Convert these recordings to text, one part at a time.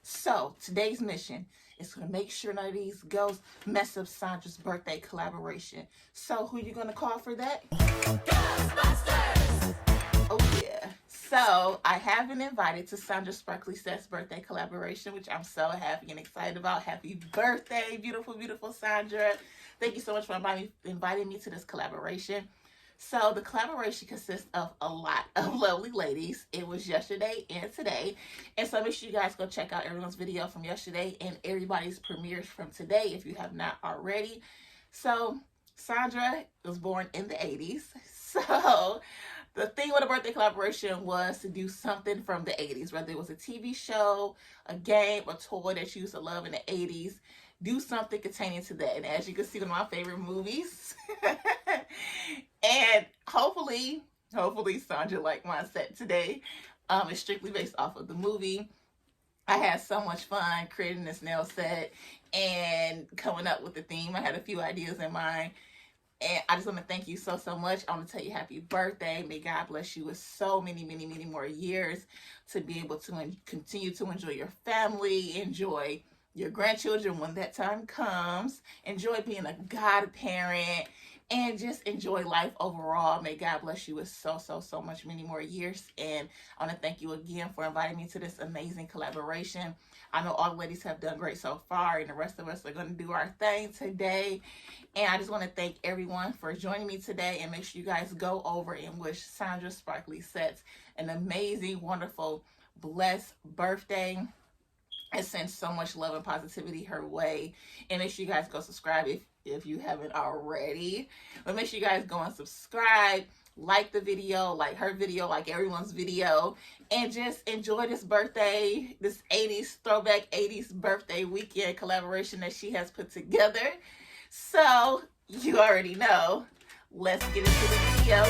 So today's mission is to make sure none of these ghosts mess up Sandra's birthday collaboration. So who are you going to call for that? Ghostbusters! Oh yeah. So I have been invited to Sandra Sparkly Seth's birthday collaboration, which I'm so happy and excited about. Happy birthday, beautiful, beautiful Sandra. Thank you so much for inviting me to this collaboration. So the collaboration consists of a lot of lovely ladies. It was yesterday and today. And so make sure you guys go check out everyone's video from yesterday and everybody's premieres from today if you have not already. So Sandra was born in the 80s. So the thing with the birthday collaboration was to do something from the 80s, whether it was a TV show, a game, a toy that you used to love in the 80s. Do something containing to that. And as you can see, one of my favorite movies. And hopefully Sandra liked my set today. It's strictly based off of the movie. I had so much fun creating this nail set and coming up with the theme. I had a few ideas in mind. And I just want to thank you so much. I want to tell you happy birthday. May God bless you with so many more years to be able to continue to enjoy your family, enjoy your grandchildren when that time comes, enjoy being a godparent, and just enjoy life overall. May God bless you with so much many more years. And I want to thank you again for inviting me to this amazing collaboration. I know all the ladies have done great so far, and the rest of us are going to do our thing today. And I just want to thank everyone for joining me today, and make sure you guys go over and wish Sandra Sparkly Seths an amazing, wonderful, blessed birthday. And send so much love and positivity her way. And make sure you guys go subscribe if you haven't already. But make sure you guys go and subscribe, like the video, like her video, like everyone's video. And just enjoy this birthday, this 80s, throwback 80s birthday weekend collaboration that she has put together. So, you already know. Let's get into the video.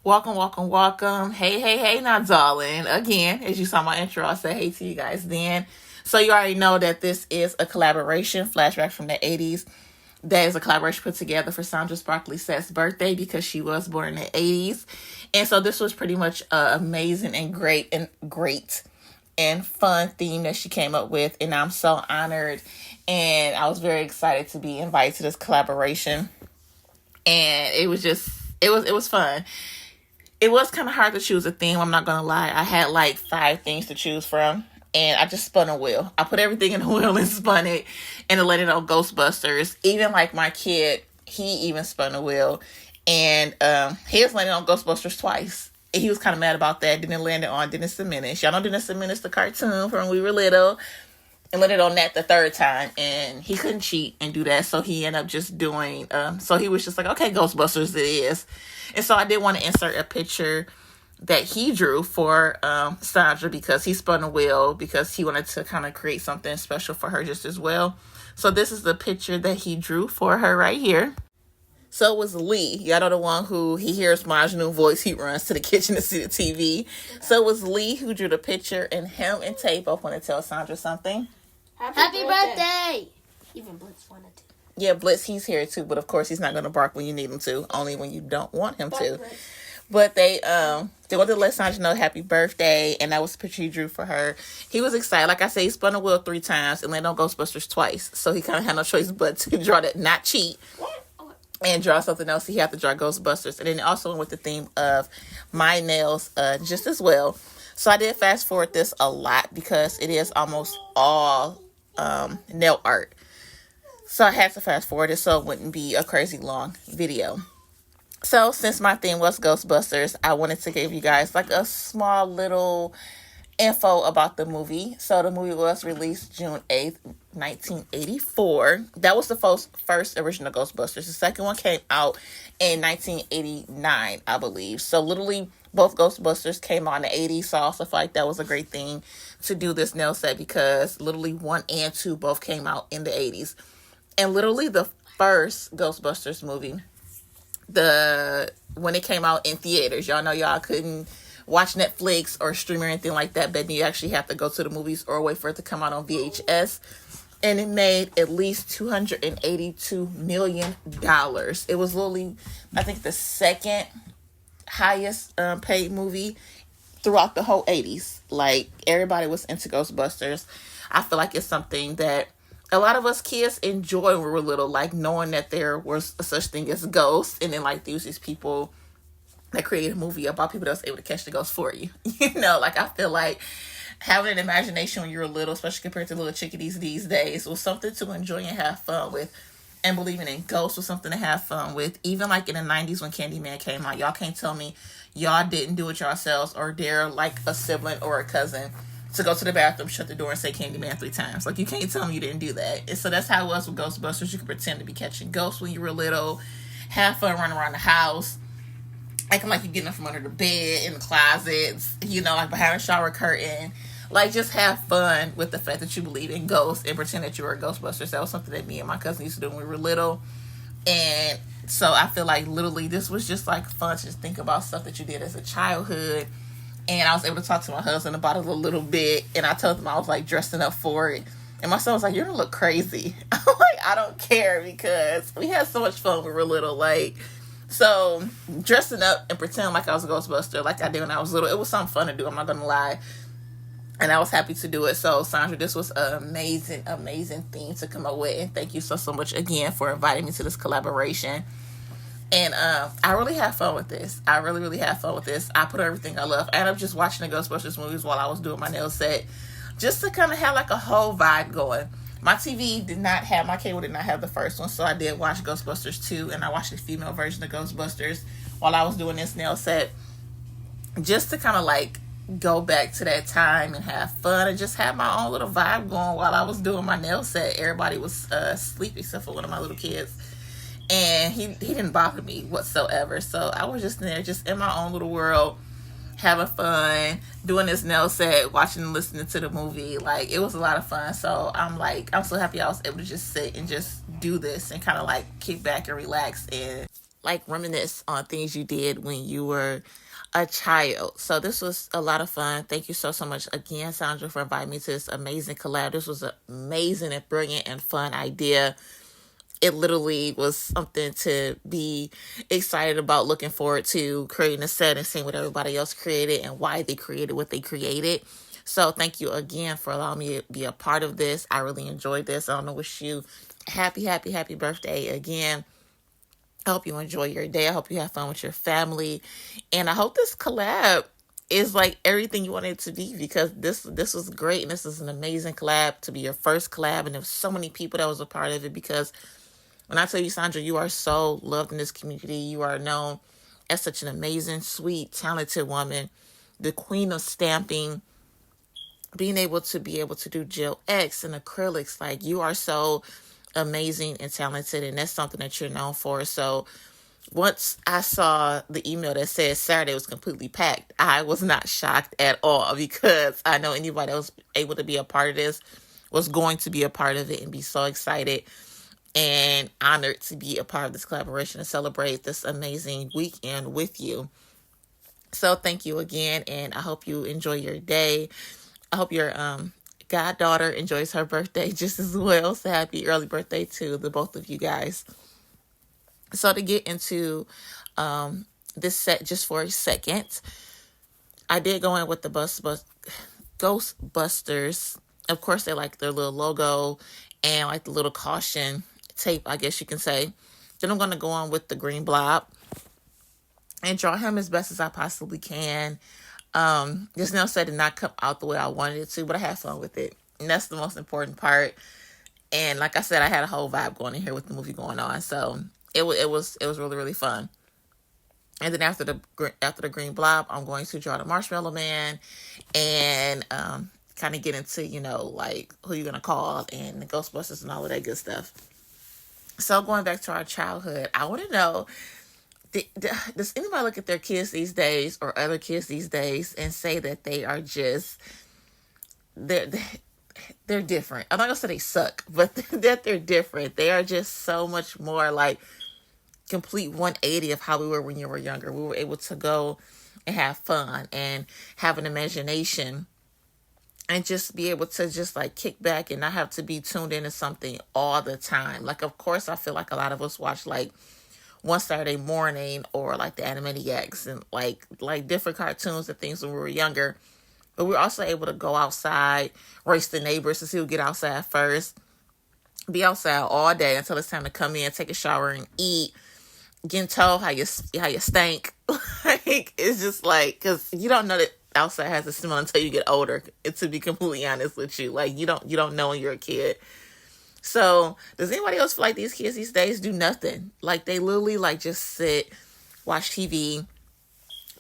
Welcome. Hey, now, darling. Again, as you saw my intro, I said hey to you guys then. So you already know that this is a collaboration, Flashback from the 80s. That is a collaboration put together for Sandra Sparkly Seth's birthday because she was born in the 80s. And so this was pretty much an amazing and great and fun theme that she came up with. And I'm so honored. And I was very excited to be invited to this collaboration. And it was fun. It was kind of hard to choose a theme, I'm not going to lie. I had like 5 things to choose from, and I just spun a wheel. I put everything in the wheel and spun it, and it landed on Ghostbusters. Even like my kid, he even spun a wheel, and his landed on Ghostbusters twice. And he was kind of mad about that. Then it landed on Dennis the Menace. Y'all know Dennis the Menace, the cartoon from when we were little. And landed on that the 3rd time, and he couldn't cheat and do that, so he ended up just doing, so he was just like, okay, Ghostbusters it is. And so I did want to insert a picture that he drew for Sandra, because he spun a wheel, because he wanted to kind of create something special for her just as well. So this is the picture that he drew for her right here. So it was Lee. Y'all know the one who he hears Majnu's voice, he runs to the kitchen to see the TV. So it was Lee who drew the picture, and him and Tay both want to tell Sandra something. Happy birthday! Even Blitz wanted to. Yeah, Blitz, he's here too, but of course he's not going to bark when you need him to, only when you don't want him to. But they wanted to let Sandra know happy birthday, and that was the picture he drew for her. He was excited. Like I said, he spun a wheel 3 times and landed on Ghostbusters twice, so he kind of had no choice but to draw that, not cheat, and draw something else. He had to draw Ghostbusters, and then also went with the theme of my nails just as well. So I did fast forward this a lot because it is almost all nail art. So I had to fast forward it so it wouldn't be a crazy long video. So since my theme was Ghostbusters, I wanted to give you guys like a small little info about the movie. So the movie was released June 8th, 1984. That was the first original Ghostbusters. The second one came out in 1989, I believe. So literally both Ghostbusters came out in the 80s. So I also feel like that was a great thing to do this nail set, because literally 1 and 2 both came out in the 80s. And literally the first Ghostbusters movie, when it came out in theaters, y'all know y'all couldn't watch Netflix or stream or anything like that, but you actually have to go to the movies or wait for it to come out on VHS. And it made at least $282 million. It was literally, I think, the second highest paid movie throughout the whole 80s. Like, everybody was into Ghostbusters. I feel like it's something that a lot of us kids enjoy when we were little, like knowing that there was a such thing as ghosts, and then like these people that created a movie about people that was able to catch the ghost for you. Like, I feel like having an imagination when you were little, especially compared to little chickadees these days, was something to enjoy and have fun with. And believing in ghosts was something to have fun with. Even like in the 90s when Candyman came out, y'all can't tell me y'all didn't do it yourselves or dare like a sibling or a cousin to go to the bathroom, shut the door, and say Candyman 3 times. Like, you can't tell me you didn't do that. And so that's how it was with Ghostbusters. You could pretend to be catching ghosts when you were little, have fun running around the house, acting like you're getting up from under the bed, in the closets, like behind a shower curtain. Like, just have fun with the fact that you believe in ghosts and pretend that you were a Ghostbusters. That was something that me and my cousin used to do when we were little. And so I feel like literally this was just like fun to just think about stuff that you did as a childhood. And I was able to talk to my husband about it a little bit. And I told him I was like dressing up for it. And my son was like, "You're gonna look crazy." I'm like, "I don't care," because we had so much fun when we were little. Like, so dressing up and pretending like I was a Ghostbuster like I did when I was little, it was something fun to do. I'm not gonna lie. And I was happy to do it. So, Sandra, this was an amazing, amazing thing to come up with. And thank you so much again for inviting me to this collaboration. And I really had fun with this. I really, really had fun with this. I put everything I love. I ended up just watching the Ghostbusters movies while I was doing my nail set, just to kind of have like a whole vibe going. My cable did not have the first one, so I did watch Ghostbusters 2, and I watched the female version of Ghostbusters while I was doing this nail set, just to kind of like go back to that time and have fun and just have my own little vibe going while I was doing my nail set. Everybody was asleep except for one of my little kids. And he didn't bother me whatsoever. So I was just there, just in my own little world, having fun, doing this nail set, watching and listening to the movie. Like, it was a lot of fun. So I'm so happy I was able to just sit and just do this and kind of like kick back and relax and like reminisce on things you did when you were a child. So this was a lot of fun. Thank you so much again, Sandra, for inviting me to this amazing collab. This was an amazing and brilliant and fun idea. It literally was something to be excited about, looking forward to creating a set and seeing what everybody else created and why they created what they created. So thank you again for allowing me to be a part of this. I really enjoyed this. I want to wish you happy birthday again. I hope you enjoy your day. I hope you have fun with your family. And I hope this collab is like everything you wanted it to be, because this was great. And this is an amazing collab to be your first collab. And there was so many people that was a part of it, because when I tell you, Sandra, you are so loved in this community. You are known as such an amazing, sweet, talented woman, the queen of stamping, being able to do Gel X and acrylics. Like, you are so amazing and talented, and that's something that you're known for. So once I saw the email that said Saturday was completely packed, I was not shocked at all, because I know anybody that was able to be a part of this was going to be a part of it and be so excited and honored to be a part of this collaboration and celebrate this amazing weekend with you. So thank you again, and I hope you enjoy your day. I hope your goddaughter enjoys her birthday just as well. So happy early birthday to the both of you guys. So to get into this set just for a second, I did go in with the Ghostbusters. Of course, they like their little logo and like the little caution tape, I guess you can say. Then I'm going to go on with the green blob and draw him as best as I possibly can. This nail set did not come out the way I wanted it to, but I had fun with it. And that's the most important part. And like I said, I had a whole vibe going in here with the movie going on. So it was really, really fun. And then after the green blob, I'm going to draw the Marshmallow Man and kind of get into, like who you're going to call and the Ghostbusters and all of that good stuff. So going back to our childhood, I want to know, does anybody look at their kids these days or other kids these days and say that they are just, they're different? I'm not going to say they suck, but that they're different. They are just so much more like complete 180 of how we were when you were younger. We were able to go and have fun and have an imagination and just be able to just like kick back and not have to be tuned into something all the time. Like, of course, I feel like a lot of us watch like One Saturday Morning or like the Animaniacs and like different cartoons and things when we were younger. But we were also able to go outside, race the neighbors to see who get outside first, be outside all day until it's time to come in, take a shower, and eat. Getting told how you stink. Like, it's just like, because you don't know that outside has a smell until you get older. To be completely honest with you, like you don't know when you're a kid. So does anybody else feel like these kids these days do nothing? Like they literally like just sit, watch TV,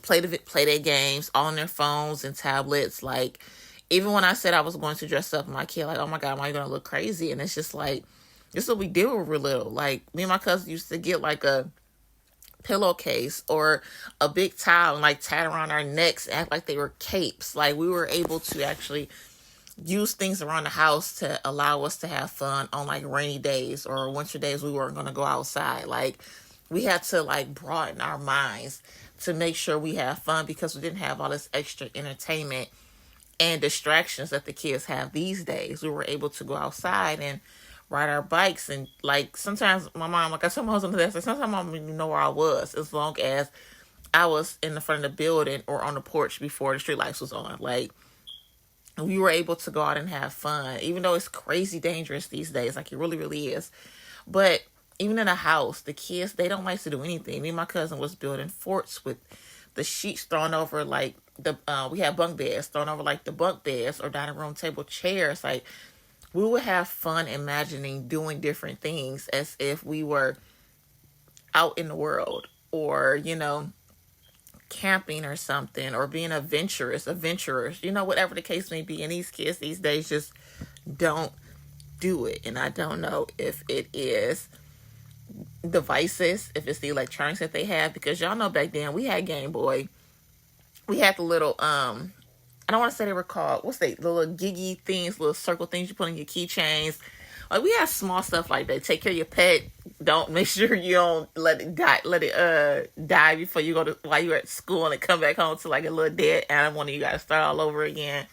play their games, all on their phones and tablets. Like even when I said I was going to dress up my kid, like, oh my God, am I gonna look crazy? And it's just like, this is what we did when we were little. Like me and my cousin used to get like a pillowcase or a big towel and like tie it around our necks, act like they were capes. Like we were able to actually use things around the house to allow us to have fun on like rainy days or winter days we weren't going to go outside. Like we had to like broaden our minds to make sure we have fun because we didn't have all this extra entertainment and distractions that the kids have these days. We were able to go outside and ride our bikes, and like sometimes my mom, like I told my husband that, sometimes my mom didn't even know where I was as long as I was in the front of the building or on the porch before the street lights was on. Like we were able to go out and have fun, even though it's crazy dangerous these days. Like it really, really is. But even in a house, the kids, they don't like to do anything. Me and my cousin was building forts with the sheets thrown over like we had bunk beds thrown over like the bunk beds or dining room table chairs. Like we would have fun imagining doing different things as if we were out in the world or, camping or something, or being adventurous, whatever the case may be. And these kids these days just don't do it. And I don't know if it is devices, if it's the electronics that they have, because y'all know back then we had Game Boy. We had the little, I don't want to say they were called, the little giggy things, little circle things you put on your keychains. Like we have small stuff like that. Take care of your pet. Don't make sure you don't let it die before you go to while you're at school and come back home to like a little dead animal and you gotta start all over again.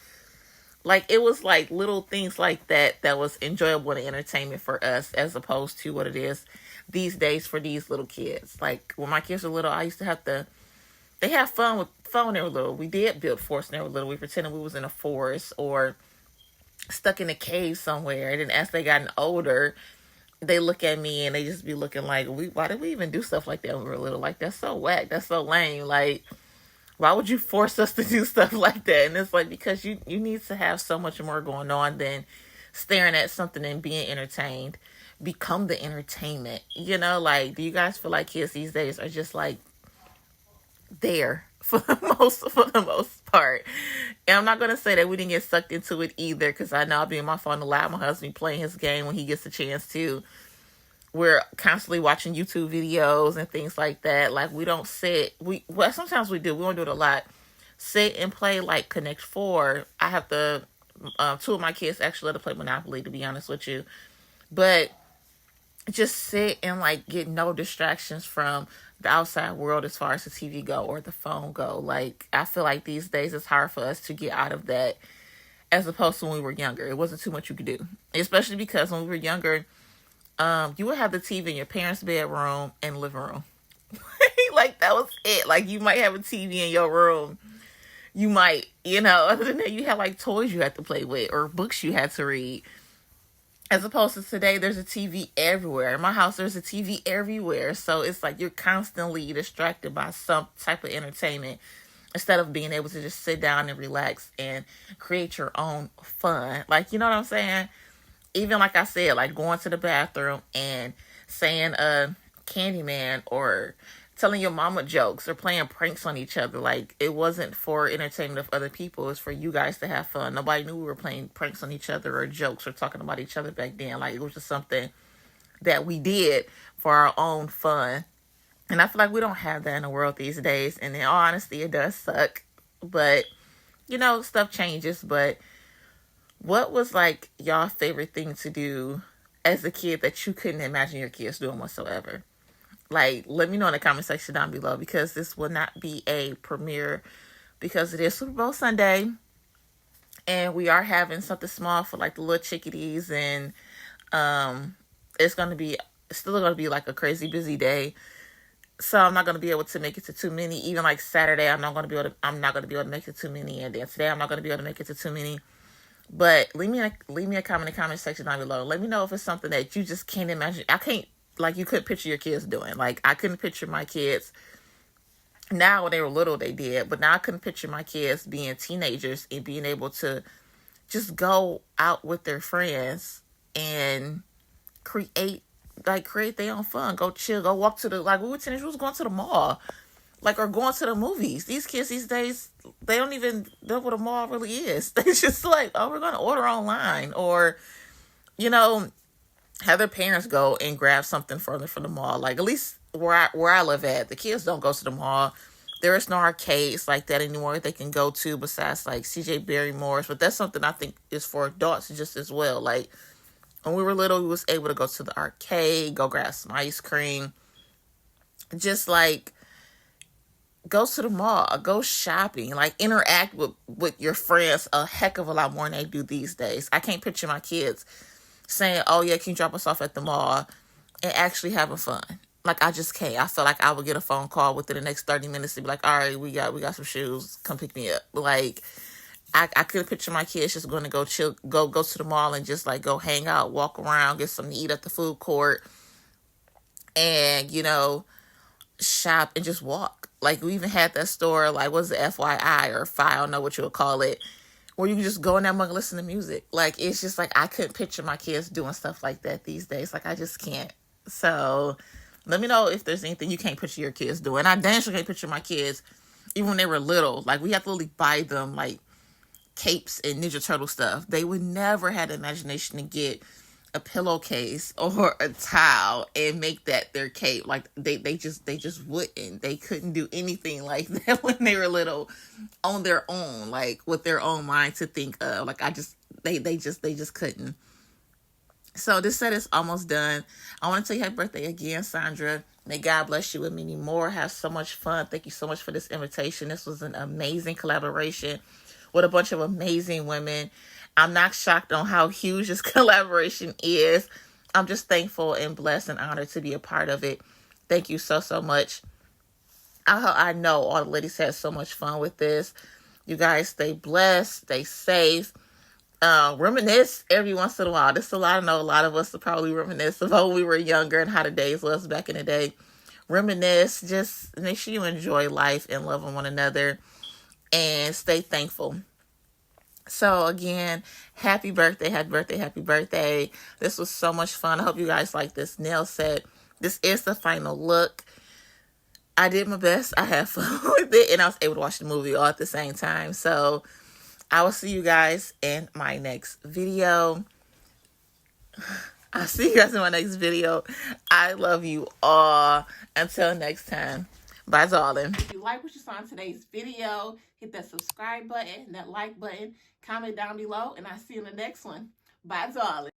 Like it was like little things like that was enjoyable and entertainment for us as opposed to what it is these days for these little kids. Like when my kids were little, I used to have to. They had fun when they were little. We did build forts when they were little. We pretended we was in a forest or stuck in a cave somewhere. And then as they gotten older, they look at me and they just be looking like, why did we even do stuff like that when we were little? Like, that's so whack. That's so lame. Like, why would you force us to do stuff like that? And it's like, because you need to have so much more going on than staring at something and being entertained. Become the entertainment. Like, do you guys feel like kids these days are just like there for the most part? And I'm not gonna say that we didn't get sucked into it either, because I know I'll be on my phone a lot. My husband playing his game when he gets the chance to. We're constantly watching YouTube videos and things like that. Like we don't sit. Sometimes we do. We don't do it a lot. Sit and play like Connect Four. I have to. Two of my kids actually let us play Monopoly, to be honest with you, but just sit and like get no distractions from the outside world as far as the TV go or the phone go. Like I feel like these days it's hard for us to get out of that as opposed to when we were younger. It wasn't too much you could do, especially because when we were younger, you would have the TV in your parents' bedroom and living room. Like that was it. Like you might have a TV in your room. You might, other than that, you had like toys you had to play with or books you had to read. As opposed to today, there's a TV everywhere. In my house, there's a TV everywhere. So it's like you're constantly distracted by some type of entertainment instead of being able to just sit down and relax and create your own fun. Like, you know what I'm saying? Even like I said, like going to the bathroom and saying Candyman or telling your mama jokes or playing pranks on each other. Like it wasn't for entertainment of other people. It's for you guys to have fun. Nobody knew we were playing pranks on each other or jokes or talking about each other back then. Like it was just something that we did for our own fun. And I feel like we don't have that in the world these days. And in all honesty, it does suck. But, stuff changes. But what was like y'all favorite thing to do as a kid that you couldn't imagine your kids doing whatsoever? Like, let me know in the comment section down below, because this will not be a premiere because it is Super Bowl Sunday. And we are having something small for like the little chickadees, and it's still gonna be like a crazy busy day. So I'm not gonna be able to make it to too many. Even like Saturday, I'm not gonna be able to make it to too many, and then today I'm not gonna be able to make it to too many. But leave me a comment in the comment section down below. Let me know if it's something that you just can't imagine. You couldn't picture your kids doing. Like, I couldn't picture my kids. Now, when they were little, they did. But now I couldn't picture my kids being teenagers and being able to just go out with their friends and create their own fun. Go chill. Go walk to we were teenagers, we was going to the mall. Or going to the movies. These kids these days, they don't even know what a mall really is. They just like, oh, we're going to order online. Or, have their parents go and grab something further from the mall. Like, at least where I live at, the kids don't go to the mall. There is no arcades like that anymore they can go to besides like CJ Barrymore's. But that's something I think is for adults just as well. Like, when we were little, we was able to go to the arcade, go grab some ice cream. Just like, go to the mall, go shopping, like interact with your friends a heck of a lot more than they do these days. I can't picture my kids saying, oh yeah, can you drop us off at the mall, and actually having fun. Like, I just can't. I feel like I would get a phone call within the next 30 minutes to be like, all right, we got some shoes, come pick me up. Like, I could picture my kids just going to go chill, go to the mall and just like go hang out, walk around, get something to eat at the food court, and shop and just walk. Like, we even had that store, like, what's the FYI or FI, I don't know what you would call it, where you can just go in that mug and listen to music. Like, it's just like, I couldn't picture my kids doing stuff like that these days. Like, I just can't. So let me know if there's anything you can't picture your kids doing. I damn sure can't picture my kids, even when they were little. Like, we had to really buy them like capes and Ninja Turtle stuff. They would never had the imagination to get a pillowcase or a towel and make that their cape. Like, they just wouldn't. They couldn't do anything like that when they were little on their own, like with their own mind to think of. Like, they just couldn't. So this set is almost done. I want to tell you happy birthday again, Sandra. May God bless you with many more. Have so much fun. Thank you so much for this invitation. This was an amazing collaboration with a bunch of amazing women. I'm not shocked on how huge this collaboration is. I'm just thankful and blessed and honored to be a part of it. Thank you so much. I know all the ladies had so much fun with this. You guys stay blessed, stay safe. Reminisce every once in a while. This is a lot. I know a lot of us will probably reminisce of when we were younger and how the days was back in the day. Reminisce. Just make sure you enjoy life and love one another and stay thankful. So again, happy birthday, happy birthday, happy birthday. This was so much fun. I hope you guys like this nail set. This is the final look. I did my best. I had fun with it, and I was able to watch the movie all at the same time. So I will see you guys in my next video. I'll see you guys in my next video. I love you all. Until next time. Bye, darling. If you like what you saw in today's video, hit that subscribe button, that like button, comment down below, and I'll see you in the next one. Bye, darling.